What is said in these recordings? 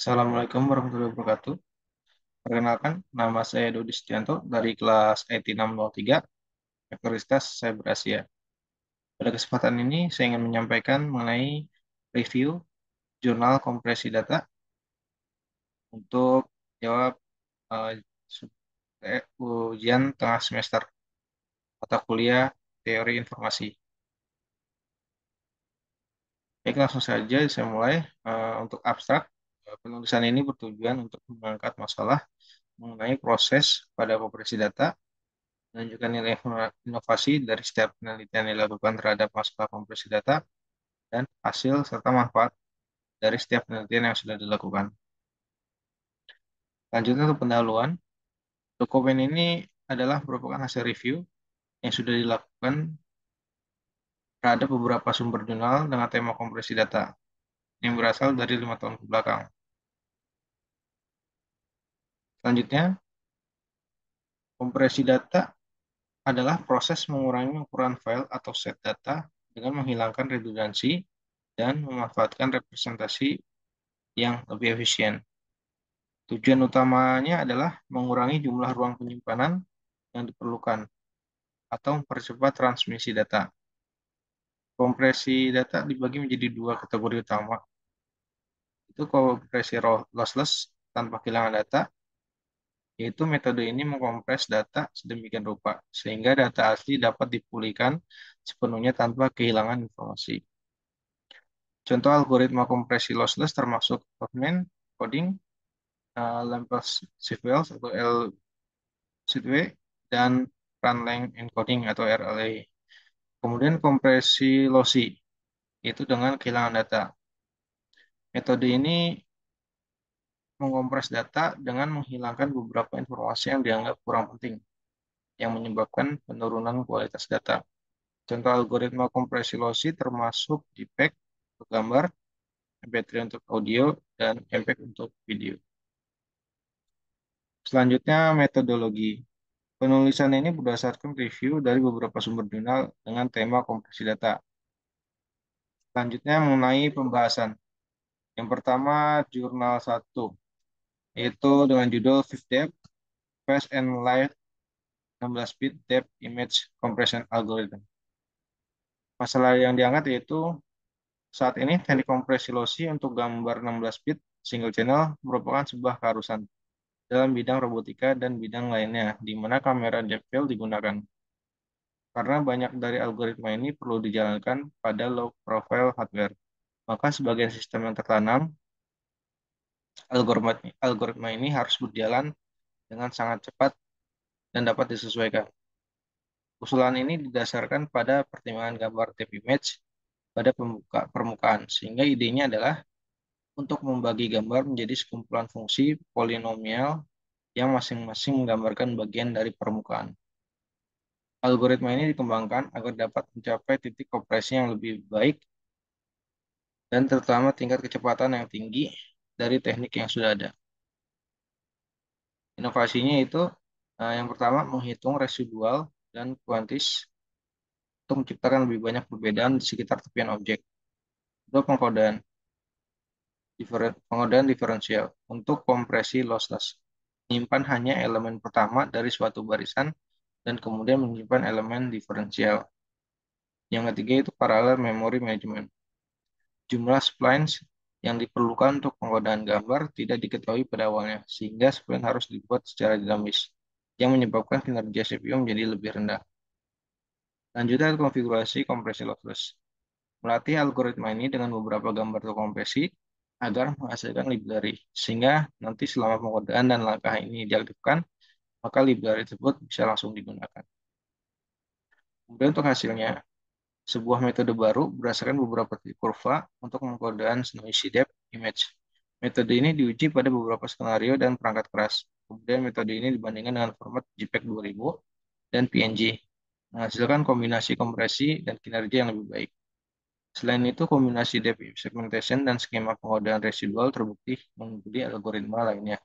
Assalamualaikum warahmatullahi wabarakatuh. Perkenalkan, nama saya Dodi Setianto dari kelas IT 603, Fakultas Cyber Asia. Pada kesempatan ini, saya ingin menyampaikan mengenai review jurnal kompresi data untuk jawab eh, su- ujian tengah semester mata kuliah Teori Informasi. Baik, langsung saja saya mulai. Untuk abstrak, penulisan ini bertujuan untuk mengangkat masalah mengenai proses pada kompresi data dan juga nilai inovasi dari setiap penelitian yang dilakukan terhadap masalah kompresi data dan hasil serta manfaat dari setiap penelitian yang sudah dilakukan. Lanjutnya untuk pendahuluan, dokumen ini adalah merupakan hasil review yang sudah dilakukan terhadap beberapa sumber jurnal dengan tema kompresi data yang berasal dari 5 tahun ke belakang. Selanjutnya, kompresi data adalah proses mengurangi ukuran file atau set data dengan menghilangkan redundansi dan memanfaatkan representasi yang lebih efisien. Tujuan utamanya adalah mengurangi jumlah ruang penyimpanan yang diperlukan atau mempercepat transmisi data. Kompresi data dibagi menjadi dua kategori utama, itu kompresi lossless tanpa kehilangan data, yaitu metode ini mengkompres data sedemikian rupa sehingga data asli dapat dipulihkan sepenuhnya tanpa kehilangan informasi. Contoh algoritma kompresi lossless termasuk Huffman coding, Lempel-Sitwell atau LSitW, dan run length encoding atau RLE. Kemudian kompresi lossy, itu dengan kehilangan data. Metode ini mengompres data dengan menghilangkan beberapa informasi yang dianggap kurang penting, yang menyebabkan penurunan kualitas data. Contoh algoritma kompresi lossy termasuk JPEG untuk gambar, MP3 untuk audio, dan MPEG untuk video. Selanjutnya, metodologi. Penulisan ini berdasarkan review dari beberapa sumber jurnal dengan tema kompresi data. Selanjutnya mengenai pembahasan. Yang pertama, jurnal 1, yaitu dengan judul Fifth Depth, Fast and Light 16-bit Depth Image Compression Algorithm. Masalah yang diangkat yaitu saat ini teknik kompresi lossy untuk gambar 16-bit single channel merupakan sebuah keharusan dalam bidang robotika dan bidang lainnya, di mana kamera depth field digunakan. Karena banyak dari algoritma ini perlu dijalankan pada low profile hardware. Maka sebagian sistem yang tertanam, algoritma ini harus berjalan dengan sangat cepat dan dapat disesuaikan. Usulan ini didasarkan pada pertimbangan gambar depth image pada permukaan, sehingga idenya adalah untuk membagi gambar menjadi sekumpulan fungsi polinomial yang masing-masing menggambarkan bagian dari permukaan. Algoritma ini dikembangkan agar dapat mencapai titik kompresi yang lebih baik dan terutama tingkat kecepatan yang tinggi dari teknik yang sudah ada. Inovasinya itu yang pertama menghitung residual dan kuantis untuk menciptakan lebih banyak perbedaan di sekitar tepian objek. Kedua, pengkodaan diferensial untuk kompresi lossless. Menyimpan hanya elemen pertama dari suatu barisan dan kemudian menyimpan elemen diferensial. Yang ketiga itu parallel memory management. Jumlah splines yang diperlukan untuk pengkodaan gambar tidak diketahui pada awalnya, sehingga spline harus dibuat secara dinamis, yang menyebabkan kinerja CPU menjadi lebih rendah. Lanjutan konfigurasi kompresi lossless. Melatih algoritma ini dengan beberapa gambar terkompresi agar menghasilkan library, sehingga nanti selama pengkodaan dan langkah ini diaktifkan, maka library tersebut bisa langsung digunakan. Kemudian untuk hasilnya, sebuah metode baru berdasarkan beberapa titik kurva untuk pengkodaan noisy depth image. Metode ini diuji pada beberapa skenario dan perangkat keras. Kemudian metode ini dibandingkan dengan format JPEG 2000 dan PNG, menghasilkan kombinasi kompresi dan kinerja yang lebih baik. Selain itu, kombinasi depth segmentation dan skema pengkodaan residual terbukti mengikuti algoritma lainnya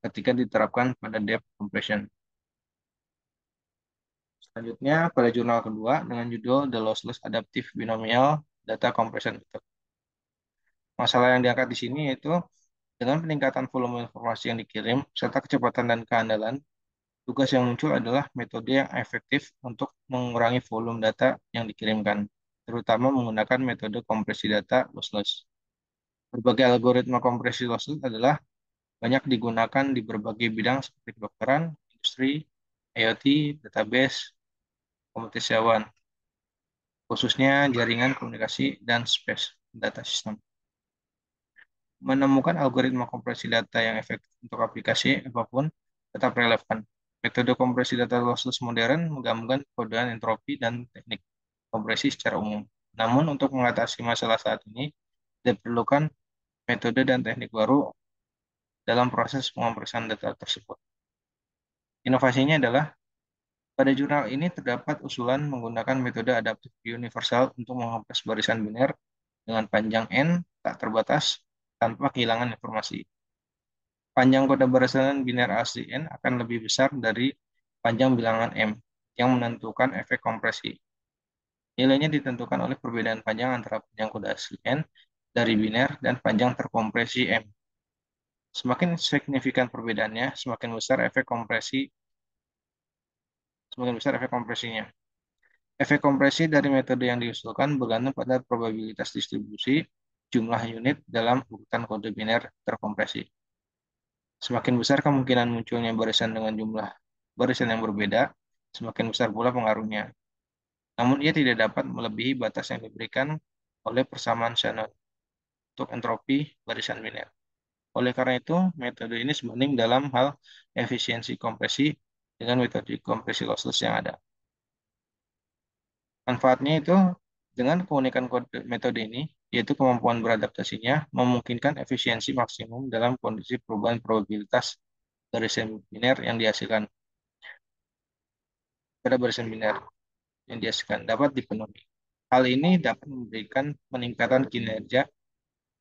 ketika diterapkan pada depth compression. Selanjutnya, pada jurnal kedua dengan judul The Lossless Adaptive Binomial Data Compression Method. Masalah yang diangkat di sini yaitu Dengan peningkatan volume informasi yang dikirim, serta kecepatan dan keandalan, tugas yang muncul adalah metode yang efektif untuk mengurangi volume data yang dikirimkan, terutama menggunakan metode kompresi data lossless. Berbagai algoritma kompresi lossless adalah banyak digunakan di berbagai bidang seperti kedokteran, industri, IoT, database, pengetahuan, khususnya jaringan komunikasi dan space data system. Menemukan algoritma kompresi data yang efektif untuk aplikasi apapun tetap relevan. Metode kompresi data lossless modern menggabungkan kodean entropi dan teknik kompresi secara umum. Namun untuk mengatasi masalah saat ini, diperlukan metode dan teknik baru dalam proses pengompresan data tersebut. Inovasinya adalah pada jurnal ini terdapat usulan menggunakan metode adaptif universal untuk mengompres barisan biner dengan panjang n tak terbatas tanpa kehilangan informasi. Panjang kode barisan biner asli n akan lebih besar dari panjang bilangan m yang menentukan efek kompresi. Nilainya ditentukan oleh perbedaan panjang antara panjang kode asli n dari biner dan panjang terkompresi m. Semakin signifikan perbedaannya, semakin besar efek kompresinya. Efek kompresi dari metode yang diusulkan bergantung pada probabilitas distribusi jumlah unit dalam urutan kode biner terkompresi. Semakin besar kemungkinan munculnya barisan dengan jumlah barisan yang berbeda, semakin besar pula pengaruhnya. Namun ia tidak dapat melebihi batas yang diberikan oleh persamaan Shannon untuk entropi barisan biner. Oleh karena itu, metode ini sebanding dalam hal efisiensi kompresi dengan metode kompresi lossless yang ada. Manfaatnya itu dengan keunikan metode ini, yaitu kemampuan beradaptasinya, memungkinkan efisiensi maksimum dalam kondisi perubahan probabilitas barisan biner yang dihasilkan pada barisan biner yang dihasilkan dapat dipenuhi. Hal ini dapat memberikan peningkatan kinerja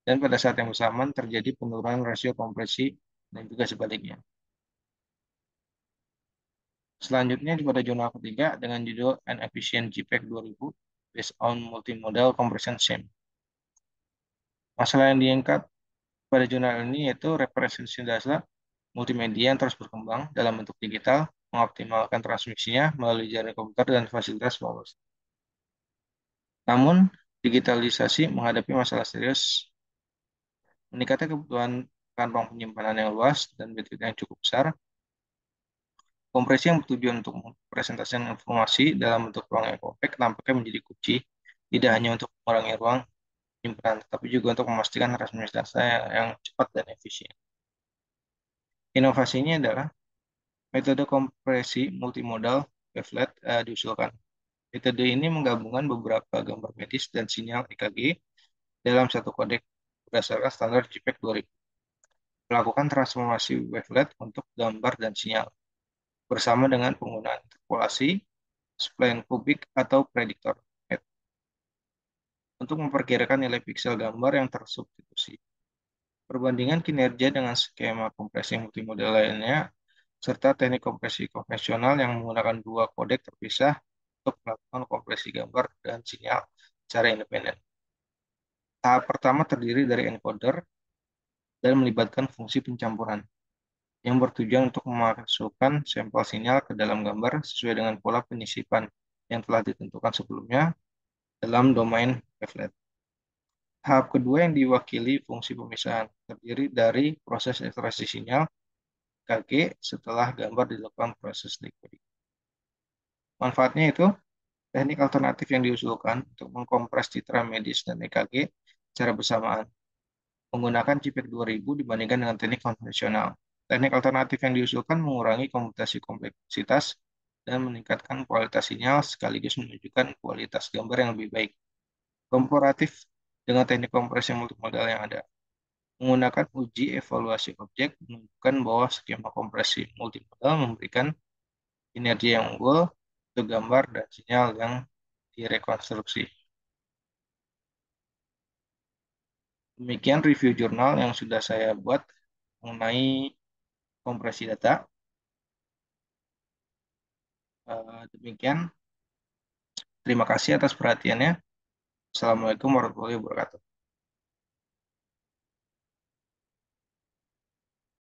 dan pada saat yang bersamaan terjadi penurunan rasio kompresi dan juga sebaliknya. Selanjutnya pada jurnal ketiga dengan judul An Efficient JPEG 2000 Based on Multimodal Compression SEM. Masalah yang diangkat pada jurnal ini yaitu representasi data multimedia yang terus berkembang dalam bentuk digital, mengoptimalkan transmisinya melalui jaringan komputer dan fasilitas mobile. Namun, digitalisasi menghadapi masalah serius, meningkatnya kebutuhan kantong penyimpanan yang luas dan bandwidth yang cukup besar. Kompresi yang bertujuan untuk mempresentasikan informasi dalam bentuk ruang yang kompak tampaknya menjadi kunci, tidak hanya untuk mengurangi ruang penyimpanan, tapi juga untuk memastikan transmisi data yang cepat dan efisien. Inovasinya adalah metode kompresi multimodal wavelet diusulkan. Metode ini menggabungkan beberapa gambar medis dan sinyal EKG dalam satu kodek berdasarkan standar JPEG 2000. Melakukan transformasi wavelet untuk gambar dan sinyal bersama dengan penggunaan interpolasi, spline kubik, atau prediktor untuk memperkirakan nilai piksel gambar yang tersubstitusi. Perbandingan kinerja dengan skema kompresi multimodal lainnya, serta teknik kompresi konvensional yang menggunakan dua kodek terpisah untuk melakukan kompresi gambar dan sinyal secara independen. Tahap pertama terdiri dari encoder dan melibatkan fungsi pencampuran yang bertujuan untuk memasukkan sampel sinyal ke dalam gambar sesuai dengan pola penyisipan yang telah ditentukan sebelumnya dalam domain wavelet. Tahap kedua yang diwakili fungsi pemisahan terdiri dari proses ekstraksi sinyal EKG setelah gambar dilakukan proses decoding. Manfaatnya itu, teknik alternatif yang diusulkan untuk mengkompres citra medis dan EKG secara bersamaan menggunakan JPEG 2000 dibandingkan dengan teknik konvensional. Teknik alternatif yang diusulkan mengurangi komputasi kompleksitas dan meningkatkan kualitas sinyal sekaligus menunjukkan kualitas gambar yang lebih baik. Komparatif dengan teknik kompresi multimodal yang ada. Menggunakan uji evaluasi objek menunjukkan bahwa skema kompresi multimodal memberikan kinerja yang unggul untuk gambar dan sinyal yang direkonstruksi. Demikian review jurnal yang sudah saya buat mengenai kompresi data. Demikian, terima kasih atas perhatiannya. Assalamualaikum warahmatullahi wabarakatuh.